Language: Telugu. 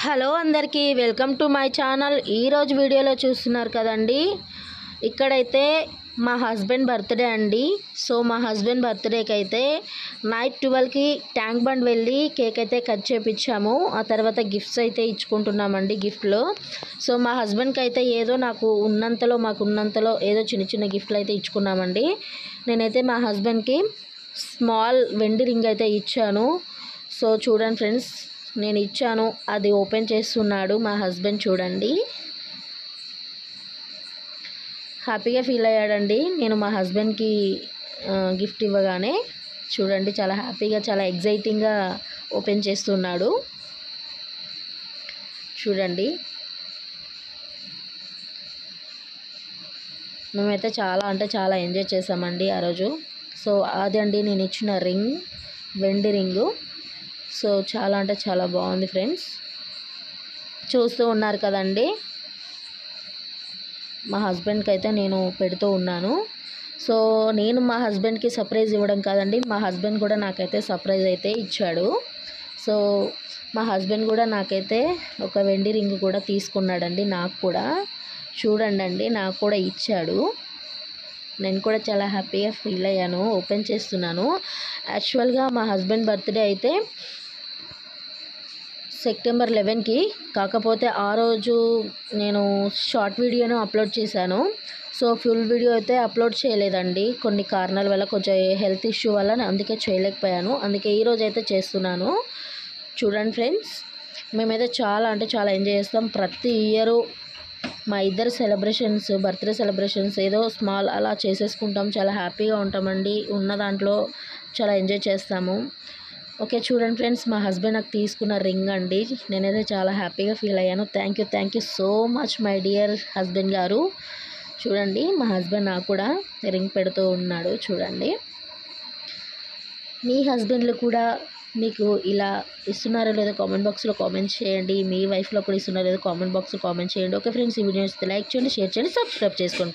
హలో అందరికీ వెల్కమ్ టు మై ఛానల్. ఈరోజు వీడియోలో చూస్తున్నారు కదండి, ఇక్కడైతే మా హస్బెండ్ బర్త్డే అండి. సో మా హస్బెండ్ బర్త్డేకి అయితే నైట్ 12కి ట్యాంక్ బండ్ వెళ్ళి కేక్ అయితే కట్ చేయించాము. ఆ తర్వాత గిఫ్ట్స్ అయితే ఇచ్చుకుంటున్నామండి గిఫ్ట్లో. సో మా హస్బెండ్కి అయితే ఏదో మాకు ఉన్నంతలో ఏదో చిన్న చిన్న గిఫ్ట్లు అయితే ఇచ్చుకున్నామండి. నేనైతే మా హస్బెండ్కి స్మాల్ వెండి రింగ్ అయితే ఇచ్చాను. సో చూడండి ఫ్రెండ్స్, నేను ఇచ్చాను, అది ఓపెన్ చేస్తున్నాడు మా హస్బెండ్. చూడండి, హ్యాపీగా ఫీల్ అయ్యాడండి నేను మా హస్బెండ్కి గిఫ్ట్ ఇవ్వగానే. చూడండి, చాలా హ్యాపీగా చాలా ఎగ్జైటింగ్గా ఓపెన్ చేస్తున్నాడు. చూడండి, మేమైతే చాలా ఎంజాయ్ చేసామండి ఆ రోజు. సో అదండి నేను ఇచ్చిన రింగ్, వెండి రింగు. సో చాలా బాగుంది ఫ్రెండ్స్, చూస్తూ ఉన్నారు కదండి. మా హస్బెండ్కి అయితే నేను పెడుతూ ఉన్నాను. సో నేను మా హస్బెండ్కి సర్ప్రైజ్ ఇవ్వడం కాదండి, మా హస్బెండ్ కూడా నాకైతే సర్ప్రైజ్ అయితే ఇచ్చాడు. సో మా హస్బెండ్ కూడా నాకైతే ఒక వెండి రింగ్ కూడా తీసుకున్నాడండి. నాకు కూడా చూడండి, నాకు కూడా ఇచ్చాడు. నేను కూడా చాలా హ్యాపీగా ఫీల్ అయ్యాను. ఓపెన్ చేస్తున్నాను. యాక్చువల్గా మా హస్బెండ్ బర్త్డే అయితే సెప్టెంబర్ 11కి, కాకపోతే ఆ రోజు నేను షార్ట్ వీడియోను అప్లోడ్ చేశాను. సో ఫుల్ వీడియో అయితే అప్లోడ్ చేయలేదండి, కొన్ని కారణాల వల్ల, కొంచెం హెల్త్ ఇష్యూ వల్ల అందుకే చేయలేకపోయాను. అందుకే ఈరోజు అయితే చేస్తున్నాను. చూడండి ఫ్రెండ్స్, మేమైతే చాలా ఎంజాయ్ చేస్తాం. ప్రతి ఇయరు మా ఇద్దరు సెలబ్రేషన్స్, బర్త్డే సెలబ్రేషన్స్ ఏదో స్మాల్ అలా చేసేసుకుంటాం. చాలా హ్యాపీగా ఉంటామండి. ఉన్న దాంట్లో చాలా ఎంజాయ్ చేస్తాము. ఓకే, చూడండి ఫ్రెండ్స్, మా హస్బెండ్ నాకు తీసుకున్న రింగ్ అండి. నేనైతే చాలా హ్యాపీగా ఫీల్ అయ్యాను. Thank you so much my dear husband గారు. చూడండి, మా హస్బెండ్ నాకు కూడా రింగ్ పెడుతూ ఉన్నాడు. చూడండి, మీ హస్బెండ్లు కూడా మీకు ఇలా ఇస్తున్నారో లేదో కామెంట్ బాక్స్లో కామెంట్ చేయండి. మీ వైఫ్లో కూడా ఇస్తున్నారో లేదో కామెంట్ బాక్స్లో కామెంట్ చేయండి. ఓకే ఫ్రెండ్స్, ఈ వీడియో లైక్ చేయండి, షేర్ చేయండి, సబ్స్క్రైబ్ చేసుకోండి.